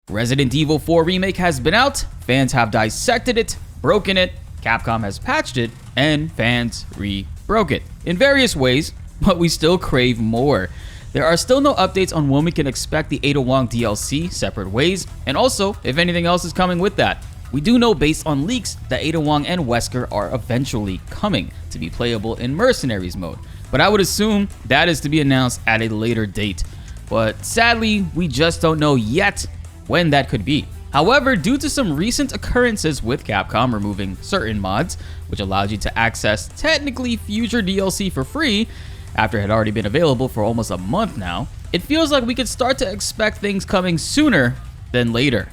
Resident Evil 4 Remake has been out, fans have dissected it, broken it, Capcom has patched it, and fans re-broke it in various ways, but we still crave more. There are still no updates on when we can expect the Ada Wong DLC, Separate Ways, and also if anything else is coming with that. We do know based on leaks that Ada Wong and Wesker are eventually coming to be playable in Mercenaries mode, but I would assume that is to be announced at a later date. But sadly, we just don't know yet when that could be. However, due to some recent occurrences with Capcom removing certain mods, which allows you to access technically future DLC for free, after it had already been available for almost a month now, it feels like we could start to expect things coming sooner than later,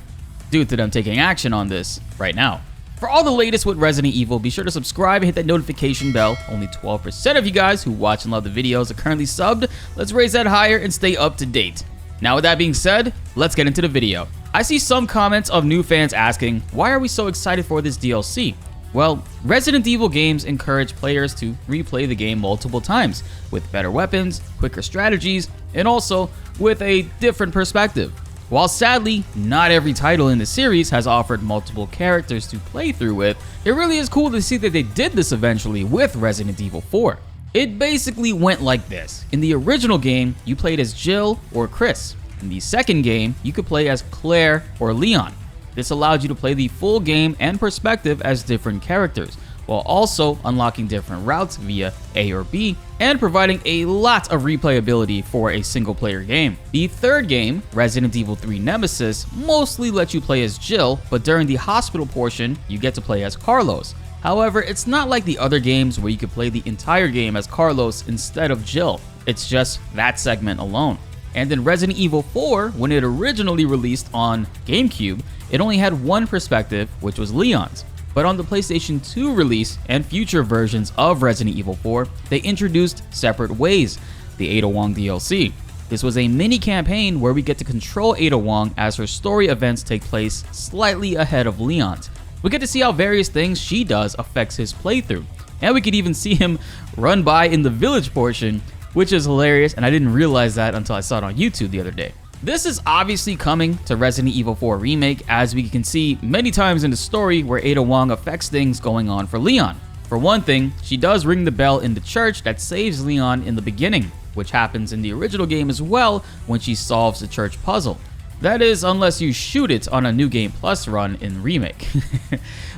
due to them taking action on this right now. For all the latest with Resident Evil, be sure to subscribe and hit that notification bell. Only 12% of you guys who watch and love the videos are currently subbed. Let's raise that higher and stay up to date. Now with that being said, let's get into the video. I see some comments of new fans asking, why are we so excited for this DLC? Well, Resident Evil games encourage players to replay the game multiple times, with better weapons, quicker strategies, and also with a different perspective. While sadly, not every title in the series has offered multiple characters to play through with, it really is cool to see that they did this eventually with Resident Evil 4. It basically went like this. In the original game, you played as Jill or Chris. In the second game, you could play as Claire or Leon. This allowed you to play the full game and perspective as different characters, while also unlocking different routes via A or B, and providing a lot of replayability for a single player game. The third game, Resident Evil 3 Nemesis, mostly lets you play as Jill, but during the hospital portion, you get to play as Carlos. However, it's not like the other games where you could play the entire game as Carlos instead of Jill. It's just that segment alone. And in Resident Evil 4, when it originally released on GameCube, it only had one perspective, which was Leon's. But on the PlayStation 2 release and future versions of Resident Evil 4, they introduced Separate Ways, the Ada Wong DLC. This was a mini campaign where we get to control Ada Wong as her story events take place slightly ahead of Leon's. We get to see how various things she does affects his playthrough, and we could even see him run by in the village portion, which is hilarious, and I didn't realize that until I saw it on YouTube the other day. This is obviously coming to Resident Evil 4 Remake, as we can see many times in the story where Ada Wong affects things going on for Leon. For one thing, she does ring the bell in the church that saves Leon in the beginning, which happens in the original game as well when she solves the church puzzle. That is, unless you shoot it on a New Game Plus run in Remake.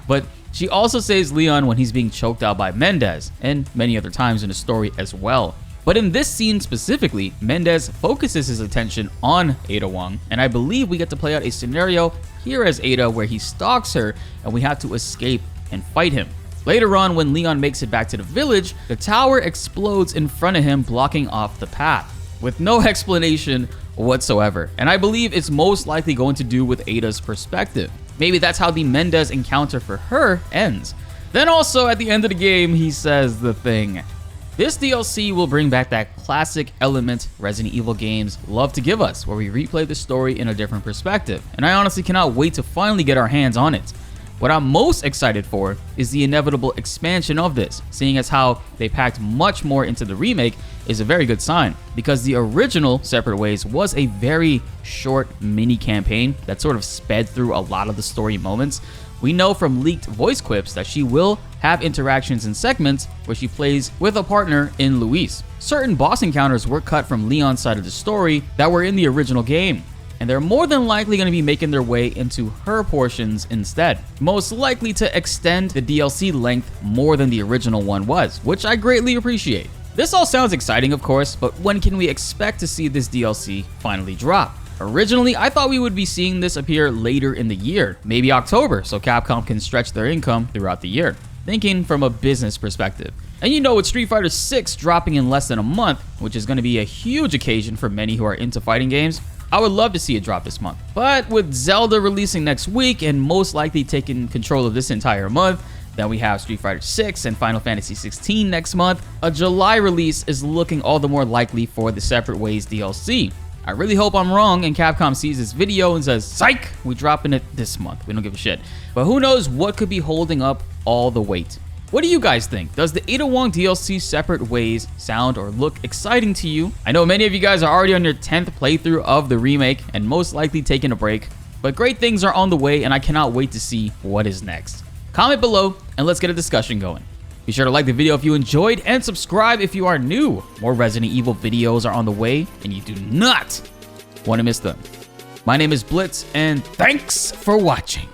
But she also saves Leon when he's being choked out by Mendez, and many other times in the story as well. But in this scene specifically, Mendez focuses his attention on Ada Wong, and I believe we get to play out a scenario here as Ada where he stalks her and we have to escape and fight him. Later on, when Leon makes it back to the village, the tower explodes in front of him, blocking off the path, with no explanation whatsoever. And I believe it's most likely going to do with Ada's perspective. Maybe that's how the Mendez encounter for her ends. Then also at the end of the game, he says the thing. This DLC will bring back that classic element Resident Evil games love to give us, where we replay the story in a different perspective, and I honestly cannot wait to finally get our hands on it. What I'm most excited for is the inevitable expansion of this, seeing as how they packed much more into the remake is a very good sign, because the original Separate Ways was a very short mini campaign that sort of sped through a lot of the story moments. We know from leaked voice clips that she will have interactions in segments where she plays with a partner in Luis. Certain boss encounters were cut from Leon's side of the story that were in the original game, and they're more than likely going to be making their way into her portions instead, most likely to extend the DLC length more than the original one was, which I greatly appreciate. This all sounds exciting, of course, but when can we expect to see this DLC finally drop? Originally, I thought we would be seeing this appear later in the year, maybe October, so Capcom can stretch their income throughout the year. Thinking from a business perspective. And you know, with Street Fighter 6 dropping in less than a month, which is going to be a huge occasion for many who are into fighting games, I would love to see it drop this month. But with Zelda releasing next week and most likely taking control of this entire month, then we have Street Fighter 6 and Final Fantasy 16 next month, a July release is looking all the more likely for the Separate Ways DLC. I really hope I'm wrong and Capcom sees this video and says, psych, we're dropping it this month. We don't give a shit. But who knows what could be holding up all the weight. What do you guys think? Does the Ada Wong DLC Separate Ways sound or look exciting to you? I know many of you guys are already on your 10th playthrough of the remake and most likely taking a break. but great things are on the way and I cannot wait to see what is next. Comment below and let's get a discussion going. Be sure to like the video if you enjoyed and subscribe if you are new. More Resident Evil videos are on the way and you do not want to miss them. My name is BltzZ and thanks for watching.